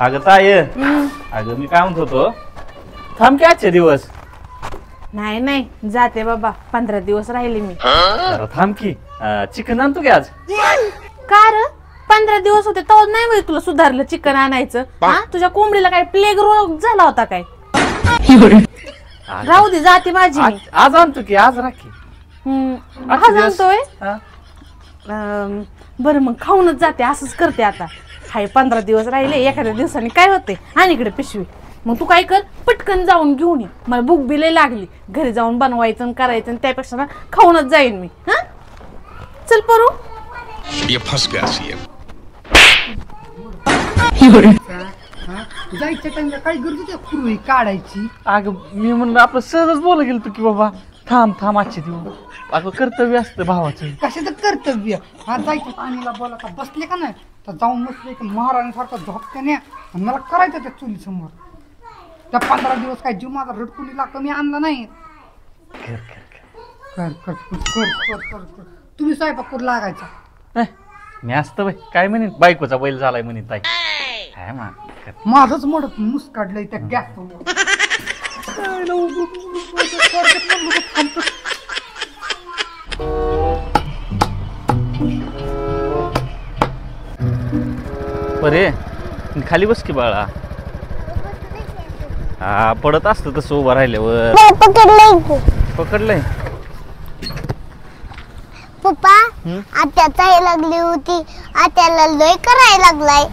अगं ताय अगं मी काय म्हणत होतो थांब की आजचे दिवस नाही जाते बाबा 15 दिवस राहिले मी जरा थांब की चिकन आणतो की आज का र 15 दिवस होते तो नाही होईल तुला सुधारलं चिकन आणायचं हा तुझ्या कोंबडीला काय प्लेग रोग झाला होता काय राहू दे जाते माझी मी. आज आणतो की आज राखी आज आणतोय बरं मग खाऊनच जाते असंच करते आता हाय 15 दिवस राहिले एखाद्या दिवसाने काय होते आणि इकडे पिशवी मग तू काय कर पटकन जाऊन घेऊन ये मला भूक बी लय लागली घरी जाऊन बनवायचं आणि करायचं त्यापेक्षा ना खाऊनच जाईन मी हा चल परू जायच्या टाइमला काय गरज होती पूर्वी काढायची अगं मी म्हणलं आपलं सहजच बोला गेलो तू की बाबा थांब आजचे दिवस अगं कर्तव्य असतं भावाचं कशाचं कर्तव्य हा जायच्या टायमिंगला बोला का बसले का नाही तर जाऊन बसले की महाराणीसारखं झोपते आणि मला करायचं त्या चुलीसमोर त्या 15 दिवस काय जीव माझा रडकुलीला कमी आणला नाही कर तुम्ही स्वयंपाक करू लागायचा मी असतं बाई काय म्हणेन बायकोचा बैल झालाय म्हणे ताई काय माझंच मोडत मुस काढलंय त्या गॅस बरे खाली बस की बाळा हा पडत असतं तसं उभं राहिल्यावर पकडलंय पप्पा आत्या चाय लागली होती आत्याला लय करायला लागलाय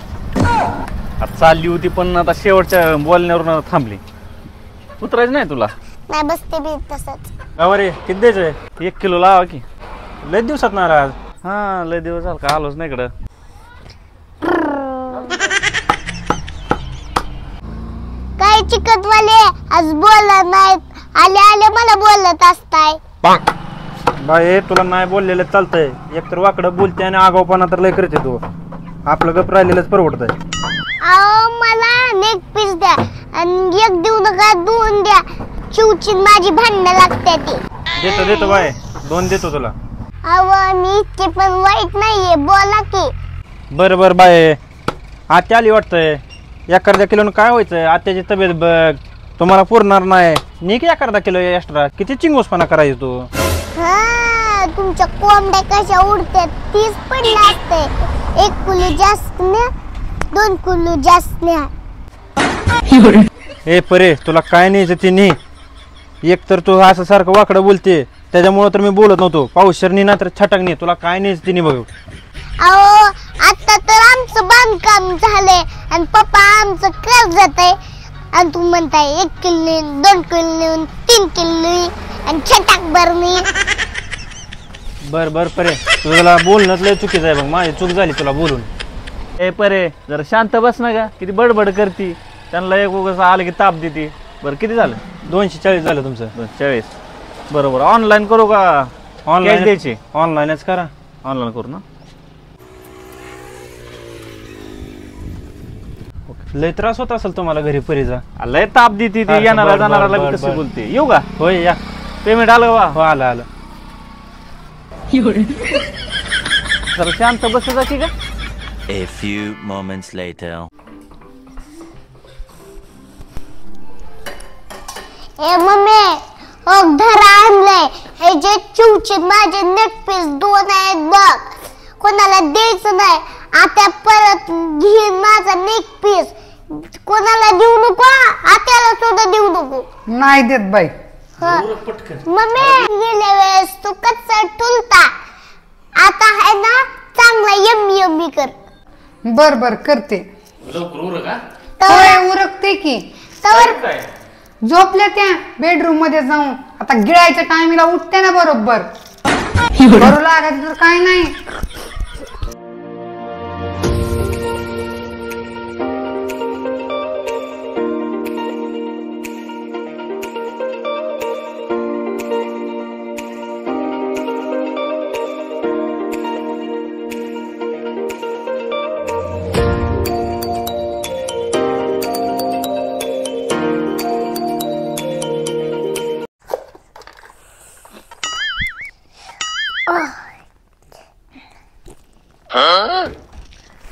आता चालली होती पण आता शेवटच्या बोलण्यावरून थांबली उतरायचं नाही तुला नाही बसते बी तसंच रे किती द्यायचंय 1 किलो लावा की लय दिवसात ना आज हा लय दिवस झाला का आलोच नाही इकडं काय चिकटवाले आज बोलत नाहीत आले आले मला बोलत असताय बाई तुला नाही बोललेलं चालतंय एकतर वाकडं बोलते आणि आगाऊपणा तर लय करते तू आपलं गप राहिलेलंच परवडतंय अहो मला नेक पीस द्या आणि एक देऊ नका 2 द्या चिवची माझी भांडणं लागते ती देतो बाय 2 देतो तुला अहो मी इतकी पण वाईट नाहीये बोला की बरं बाय आत्या आली वाटतंय 1 किलोनं काय व्हायचंय आत्याची तब्येत बघ तुम्हाला पुरणार नाही नी की 1 किलो एक्स्ट्रा किती चिंगूसपणा करायचं तू हा तुमच्या कोंबड्या कशा उडतात तीच पडले असते 1 किलो जास्त न्या 2 किलो जास्त न्या ए परे तुला काय न्यायचं ते नी एक तर तू असं सारखं वाकडं बोलते त्याच्यामुळे तर मी बोलत नव्हतो पावशरनी ना तर छटाकनी तुला काय न्यायचं ते नी बघ अहो आता तर आमचं बांधकाम झालंय आणि पप्पा आमचं कर्जात आहे आणि तू म्हणताय 1 किलो 2 किलो 3 किलो आणि छटाक भरणी बर परे तुला बोलणंच लय चुकीचं आहे बघ माझी चूक झाली तुला बोलून ए परे जरा शांत बस ना का किती बडबड करती त्यांना एक उगाच आलं की ताप देते बरं किती झालं 240 झालं तुमचं 40 बरोबर ऑनलाईन करू का ऑनलाईन द्यायची ऑनलाईनच करा ऑनलाईन करू ना लय त्रास होत असेल तुम्हाला घरी परीचा लय ताप देते ती येणारा जाणारा कशी बोलते येऊ का होय या पेमेंट आलं वा हो आलं जरा शांत बस जा की का A few moments later. A mummy धरा आणलंय हे जे चिवचित माझे नेट पीस 2 आहेत बघ कोणाला द्यायचं नाही आता परत घेईन माझा नेक पीस कोणाला देऊ नको आत्याला सुद्धा देऊ नको नाही देत बाई मम्मी गेल्या वेळेस तू कच्चा ठुलता आता है ना चांगला यम्मी कर बर करते उरकते की तवर झोपल्या त्या बेडरूम मध्ये जाऊन आता गिळायच्या टायमिंगला उठते ना बरोबर बरोबर लागायचं तर काय नाही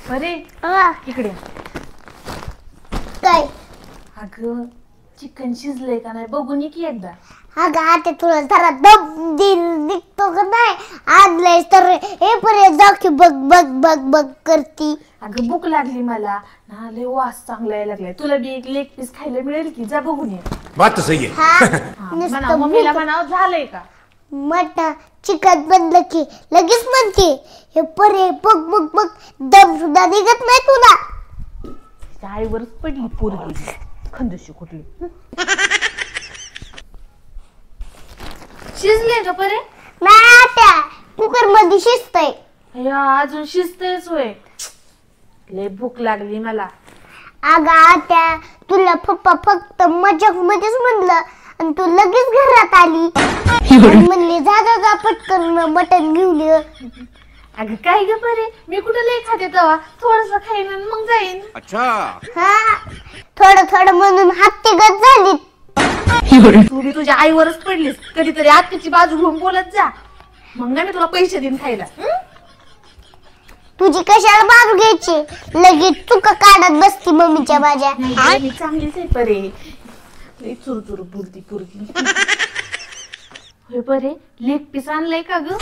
अरे इकडे काय? अगं चिकन शिजलंय का नाही बघून ये की एकदा. अगं आता तुला जरा दम निघतो का नाही? आणलंय तर हे पर्यंत जाऊ की बघ बघ बघ बघ करती. अगं भूक लागली मला ना, लय वास चांगला यायला लागलाय. तुला बी एक लेग पीस खायला मिळेल की, जा बघून ये. बात तो सही है. हा म्हणावं नुसतं मम्मीला म्हणावं झालंय का. मटा चिकन बनलं की लगेच म्हणते हे परे बघ बघ बघ, दम सुद्धा निघत नाही तुला. तिच्या आईवरच पडली पोरगी खंदशी कुठली. शिजले का परे? नाही आता कुकर मध्ये शिजतय. या अजून शिजतयच होय. लय भूक लागली मला. अगं आता तुला पप्पा फक्त मजाक मध्येच म्हणलं आणि तू लगेच घरात आली आणि म्हणली जा जा जा पटकन मटण घेऊन ये. अगं काय ग परे, मी कुठं लय खाते तेव्हा थोडस खाईन आणि मग जाईन. हा थोडं थोडं म्हणून हत्ती गत झाली. तू बी तुझ्या आईवरच पडलीस. कधीतरी आत्याची बाजू घेऊन बोलत जा, मग ना मी तुला पैसे देईन खायला. तुझी कशाला बाजू घ्यायची? लगेच चुका काढत बसती मम्मीच्या माझ्या. नाही, मी चांगलीच आहे परे. लय चुरचुर बोलती पोरगी. होय परे, लेग पीस आणलंय का ग?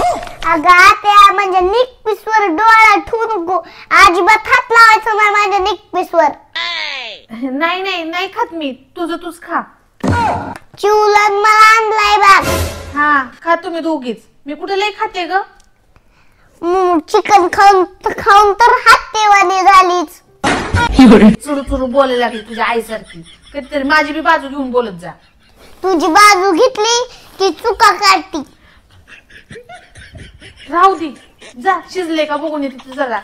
अगं आता म्हणजे नेक पीसवर डोळा ठेवू नको. अजिबात हात लावायचा नाही माझ्या नेक पीसवर. नाही नाही नाही खात मी, तुझं तूच खा. चिवलन मला आणलाय बघ. हा खा तुम्ही दोघीच, मी कुठे लय खाते ग. चिकन खाऊन खाऊन तर हत्तीवाणी झालीच. चुरू बोलायला लागली तुझ्या आईसारखी. कधीतरी माझी बी बाजू घेऊन बोलत जा. तुझी बाजू घेतली की चुका काढती. राहू दे, जा शिजले का बघून येते तू जरा.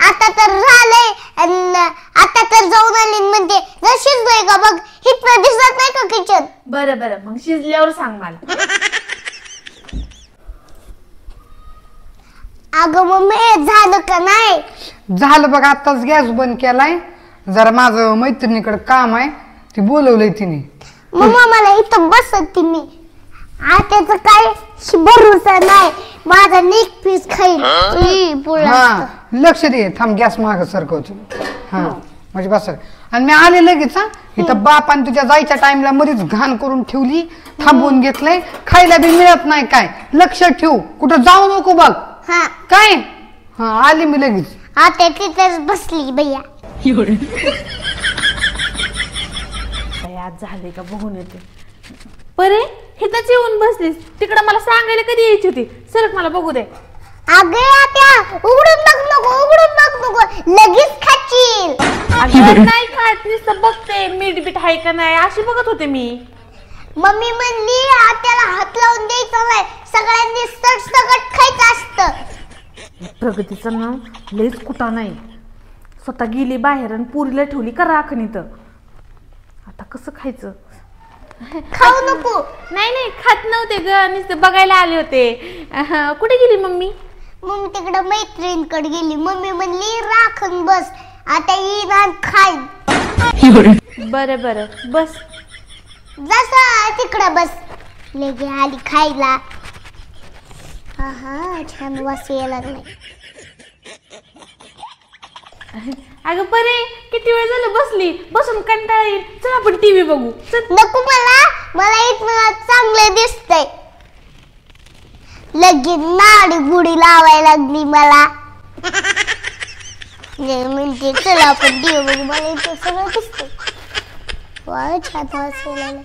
आता तर झालंय आणि आता तर जाऊन आली म्हणते जर शिजलंय का बघ. हिथनं दिसत नाही का किचन? बरं बरं, मग शिजल्यावर सांग मला. अगं मम्मी झालं का नाही? झालं बघ, आताच गॅस बंद केलाय. जरा माझं मैत्रिणीकडे काम आहे, ती बोलवलंय तिने. मम्मा मला इथं बसत मी. आत्याचं काय भरोसा नाही. माझा नेक पीस खाईल. हा लक्ष दे, थांब गॅस माग सरकवतो. हा म्हणजे बस. आणि मी आले लगेच. हा इथं बापाने तुझ्या जायच्या टाइमला मध्येच घाण करून ठेवली. थांबवून घेतलंय, खायला बी मिळत नाही काय. लक्ष ठेव, कुठं जाऊ नको बघ. हा काय? हा आली मी लगेच. आता तिथंच बसली भैया. आज झाले का बघून येते. परे हिथंच येऊन बसलीस, तिकडं मला सांगायला कधी यायची होती. सरक मला बघू दे. अगं आत्या उघडून बघ नको, उघडून बघ नको, लगेच खाशील. अगं नाही खात, नुसतं बघते मीठ बीठ आहे का नाही अशी बघत होते मी. मम्मी म्हणली आत्याला हात लावून द्यायचा नाही, सगळ्यांनी सरसकट खायचं असतं. प्रगतीचा ना लयच कुठा नाही. स्वतः गेली बाहेर आणि पुरीला ठेवली का राखणीत. आता कसं खायचं? खाऊ नको. नाही नाही खात नव्हते ग, नुसतं बघायला आले होते. कुठे गेली मम्मी? मम्मी तिकडे मैत्रिणीकडे गेली. मम्मी म्हणली राखण बस, आता येईन आणि खाईन. बरं बरं बस. जसा तिकडे बस. लगे आली खायला. हा छान वास यायला लागलाय. अगं परे किती वेळ झालं बसली, बसून कंटाळा येईल. चल आपण टीव्ही बघू. चल. नको मला इथं चांगलं दिसतंय. लगेच नाडी गुडी लावायला लागली मला. म्हणजे चल आपण टीव्ही बघू. मला इथं सगळं दिसतंय. वा छान वास यायला लागलाय.